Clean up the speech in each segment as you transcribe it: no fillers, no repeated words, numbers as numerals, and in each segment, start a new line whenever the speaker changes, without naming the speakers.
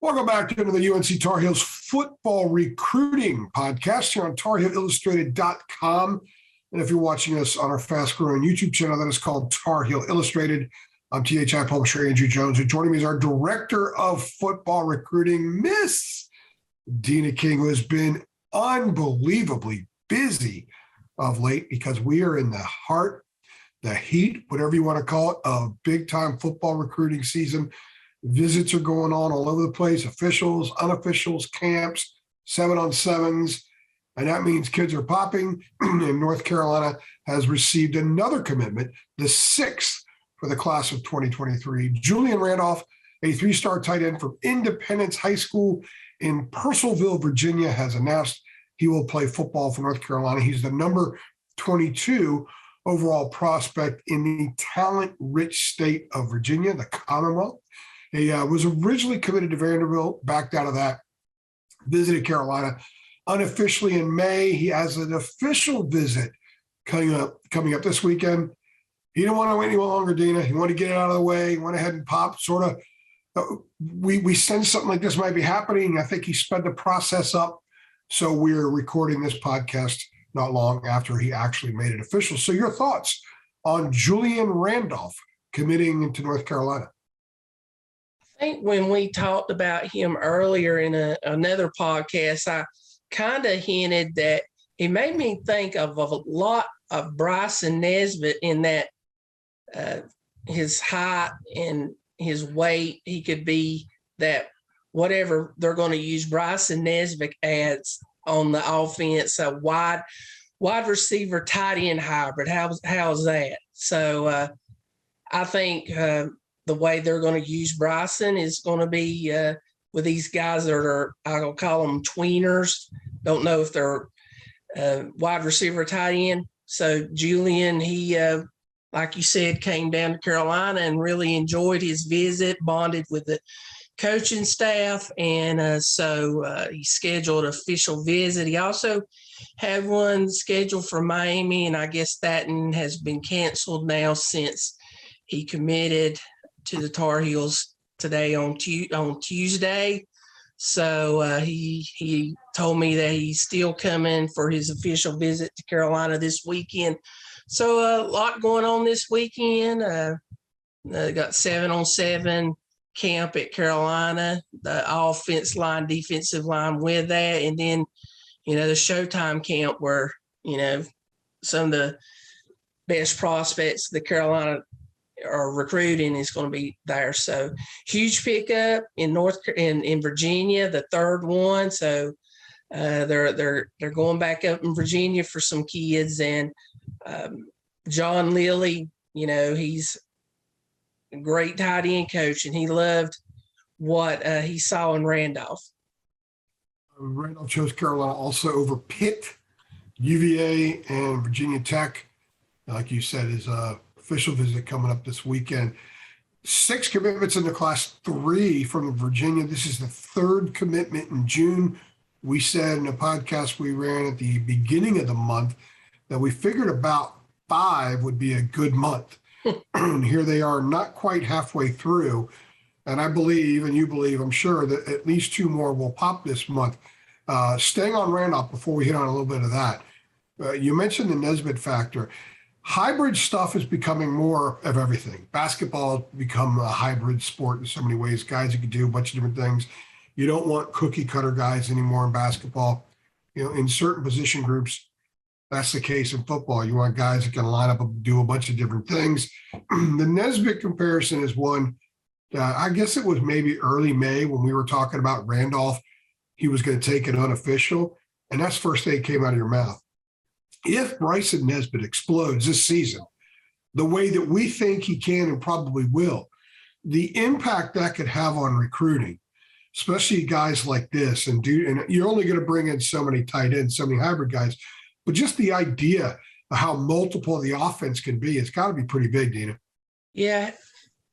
Welcome back to the UNC Tar Heels football recruiting podcast here on TarHeelIllustrated.com. And if you're watching us on our fast-growing YouTube channel, that is called Tar Heel Illustrated. I'm THI publisher Andrew Jones, who joining me is our director of football recruiting, Miss Deana King, who has been unbelievably busy of late because we are in the heart, the heat, whatever you want to call it, of big-time football recruiting season. Visits are going on all over the place, officials, unofficials, camps, 7-on-7s, and that means kids are popping. And North Carolina has received another commitment, the sixth for the class of 2023. Julian Randolph, a three-star tight end from Independence High School in Purcellville, Virginia, has announced he will play football for North Carolina. He's the number 22 overall prospect in the talent-rich state of Virginia, the Commonwealth. He was originally committed to Vanderbilt, backed out of that, visited Carolina unofficially in May. He has an official visit coming up this weekend. He didn't want to wait any longer, Deana. He wanted to get it out of the way. He went ahead and popped. We sensed something like this might be happening. I think he sped the process up. So we're recording this podcast not long after he actually made it official. So your thoughts on Julian Randolph committing to North Carolina?
I think when we talked about him earlier in another podcast, I kind of hinted that he made me think of a lot of Bryson Nesbitt in that his height and his weight. He could be that whatever they're going to use Bryson Nesbitt as on the offense, a wide receiver, tight end hybrid. How's that? So I think the way they're going to use Bryson is going to be with these guys that are, I'll call them tweeners. Don't know if they're wide receiver, tight end. So Julian, he, like you said, came down to Carolina and really enjoyed his visit, bonded with the coaching staff. And so he scheduled an official visit. He also had one scheduled for Miami, and I guess that one has been canceled now since he committed to the Tar Heels today on Tuesday. So he told me that he's still coming for his official visit to Carolina this weekend. So a lot going on this weekend. Got 7-on-7 camp at Carolina, the offense line, defensive line with that. And then, the Showtime camp where, some of the best prospects the Carolina are recruiting is going to be there. So huge pickup in Virginia, the third one. So they're going back up in Virginia for some kids. And John Lilly, he's a great tight end coach, and he loved what he saw in Randolph.
Randolph chose Carolina also over Pitt, UVA, and Virginia Tech. Like you said, his official visit coming up this weekend. 6 commitments in the class, 3 from Virginia. This is the third commitment in June. We said in a podcast we ran at the beginning of the month that we figured about 5 would be a good month. And here they are, not quite halfway through. And I believe, and you believe, I'm sure, that at least 2 more will pop this month. Staying on Randolph before we hit on a little bit of that. You mentioned the Nesbitt factor. Hybrid stuff is becoming more of everything. Basketball has become a hybrid sport in so many ways. Guys who can do a bunch of different things. You don't want cookie cutter guys anymore in basketball. In certain position groups, that's the case in football. You want guys that can line up and do a bunch of different things. The Nesbitt comparison is one, I guess it was maybe early May when we were talking about Randolph. He was going to take an unofficial, and that's the first thing that came out of your mouth. If Bryson Nesbitt explodes this season the way that we think he can and probably will, the impact that could have on recruiting, especially guys like this, and you're only going to bring in so many tight ends, so many hybrid guys, but just the idea of how multiple the offense can be, it's got to be pretty big, Deana.
Yeah,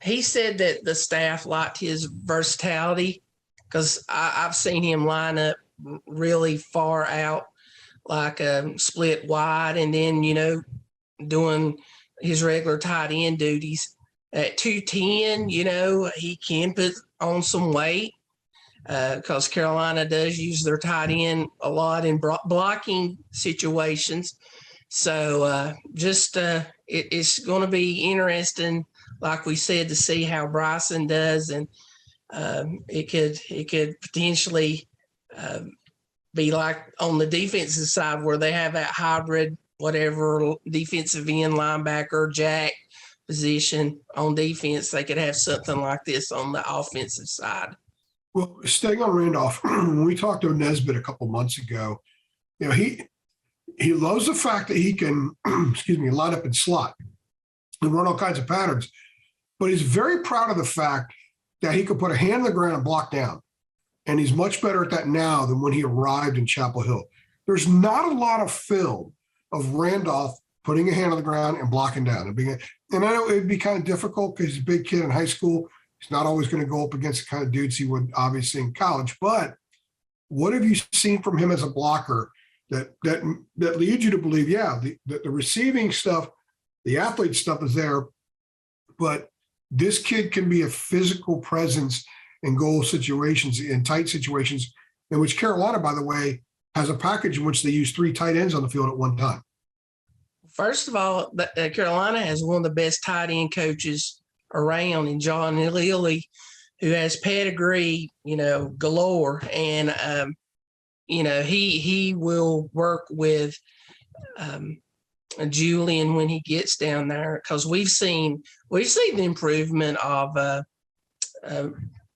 he said that the staff liked his versatility because I've seen him line up really far out, like a split wide, and then, doing his regular tight end duties. At 210, he can put on some weight. because Carolina does use their tight end a lot in blocking situations. So it's going to be interesting, like we said, to see how Bryson does, and it could potentially be like on the defensive side where they have that hybrid, whatever defensive end, linebacker, jack position on defense. They could have something like this on the offensive side.
Well, staying on Randolph, when we talked to Nesbitt a couple months ago, he loves the fact that he can, line up in slot and run all kinds of patterns, but he's very proud of the fact that he could put a hand in the ground and block down. And he's much better at that now than when he arrived in Chapel Hill. There's not a lot of film of Randolph putting a hand on the ground and blocking down. And I know it'd be kind of difficult because he's a big kid in high school. He's not always going to go up against the kind of dudes he would obviously in college. But what have you seen from him as a blocker that leads you to believe, the receiving stuff, the athlete stuff is there, but this kid can be a physical presence in goal situations, in tight situations, in which Carolina, by the way, has a package in which they use 3 tight ends on the field at one time.
First of all, Carolina has one of the best tight end coaches around in John Lilly, who has pedigree, galore. And, he will work with Julian when he gets down there, because we've seen the improvement of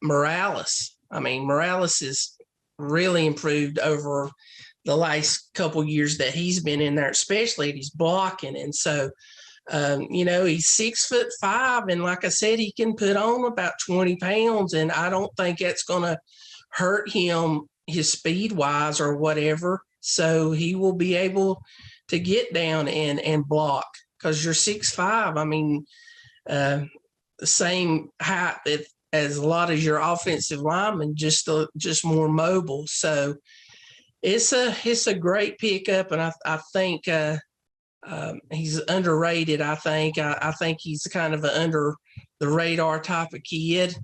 Morales. I mean, Morales is really improved over the last couple years that he's been in there, especially if he's blocking. And so, he's 6'5", and like I said, he can put on about 20 pounds, and I don't think that's going to hurt him, his speed wise or whatever. So he will be able to get down and block, because you're 6'5". I mean, the same height as a lot of your offensive linemen, just more mobile. So it's a great pickup, and I think he's underrated. I think he's kind of an under the radar type of kid.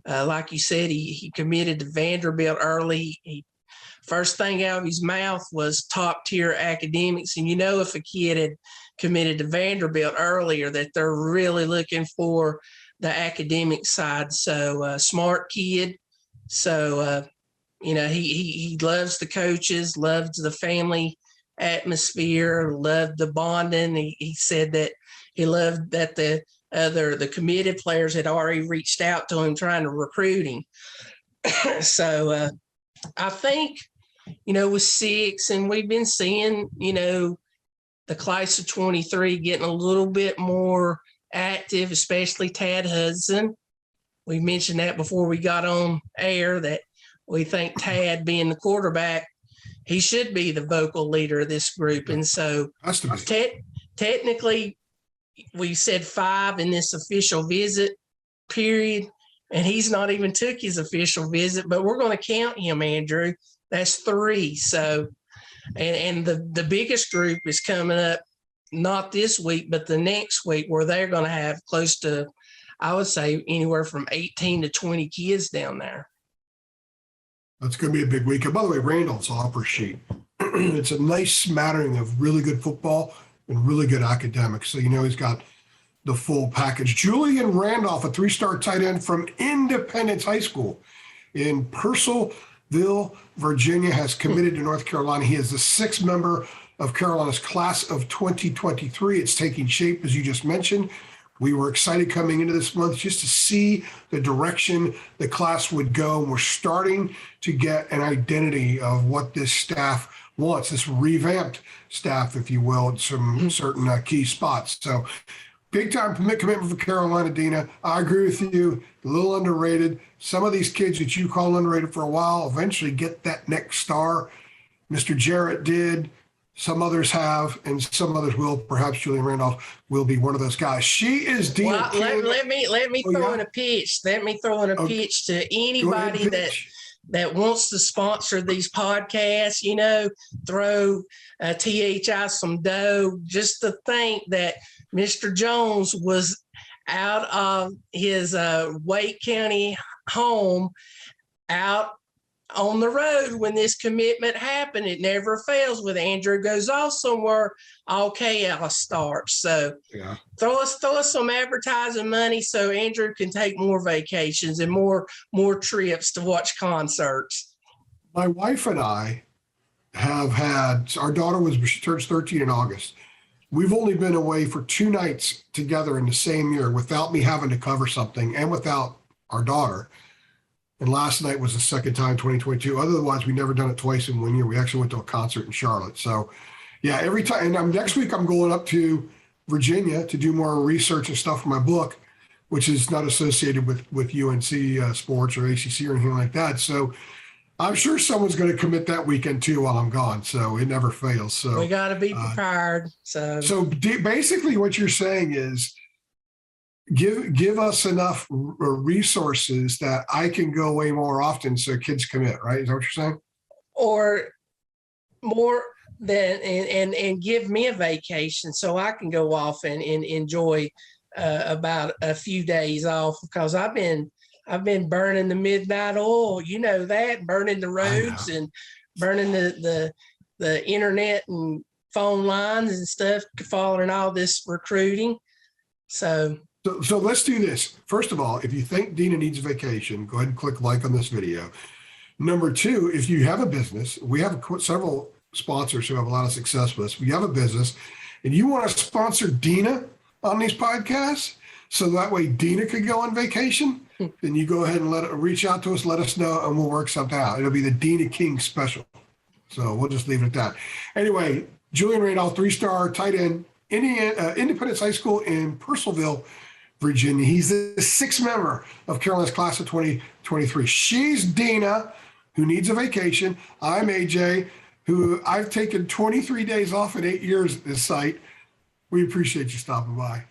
Like you said, he committed to Vanderbilt early. First thing out of his mouth was top tier academics, and if a kid had committed to Vanderbilt earlier, that they're really looking for the academic side. So smart kid. So he loves the coaches, loves the family atmosphere, loved the bonding. He said that he loved that the committed players had already reached out to him trying to recruit him. So I think, with 6, and we've been seeing, the class of 23 getting a little bit more active, especially Tad Hudson. We mentioned that before we got on air, that we think Tad, being the quarterback, he should be the vocal leader of this group. And so technically, we said 5 in this official visit period, and he's not even took his official visit, but we're going to count him, Andrew. That's 3. So, and the biggest group is coming up, not this week, but the next week, where they're going to have close to, I would say, anywhere from 18 to 20 kids down there.
That's going to be a big weekend. By the way, Randolph's offer sheet, it's a nice smattering of really good football and really good academics. So, he's got the full package. Julian Randolph, a 3-star tight end from Independence High School in Purcellville, Virginia, has committed to North Carolina. He is the 6th member of Carolina's class of 2023. It's taking shape, as you just mentioned. We were excited coming into this month just to see the direction the class would go. And we're starting to get an identity of what this staff wants, this revamped staff, if you will, at some certain key spots. So big time commitment for Carolina, Deana. I agree with you. A little underrated. Some of these kids that you call underrated for a while eventually get that next star. Mr. Jarrett did. Some others have, and some others will. Perhaps Julian Randolph will be one of those guys. She is Deana King.
Let me throw in a pitch. Let me throw in a pitch to anybody that wants to sponsor these podcasts. Throw THI some dough. Just to think that Mr. Jones was out of his Wake County home, out on the road when this commitment happened. It never fails. With Andrew goes off somewhere, all chaos starts. So
Yeah.
throw us some advertising money so Andrew can take more vacations and more trips to watch concerts.
My wife and I have had, our daughter she turns 13 in August. We've only been away for 2 nights together in the same year without me having to cover something and without our daughter. And last night was the second time, 2022. Otherwise, we never done it twice in 1 year. We actually went to a concert in Charlotte. So, yeah, every time. And next week, I'm going up to Virginia to do more research and stuff for my book, which is not associated with UNC sports or ACC or anything like that. So, I'm sure someone's going to commit that weekend too while I'm gone. So it never fails. So
we got to be prepared. So
basically, what you're saying is, give us enough resources that I can go way more often so kids commit, right? Is that what you're saying?
Or more than, and give me a vacation so I can go off and enjoy about a few days off, because I've been burning the midnight oil, that, burning the roads and burning the internet and phone lines and stuff, following all this recruiting.
So let's do this. First of all, if you think Deana needs a vacation, go ahead and click like on this video. Number 2, if you have a business, we have several sponsors who have a lot of success with us. If you have a business and you want to sponsor Deana on these podcasts, so that way Deana could go on vacation, then you go ahead and reach out to us, let us know, and we'll work something out. It'll be the Deana King special. So we'll just leave it at that. Anyway, Julian Randolph, 3-star tight end, Independence High School in Purcellville, Virginia. He's the 6th member of Carolina's class of 2023. She's Deana, who needs a vacation. I'm AJ, who I've taken 23 days off in 8 years at this site. We appreciate you stopping by.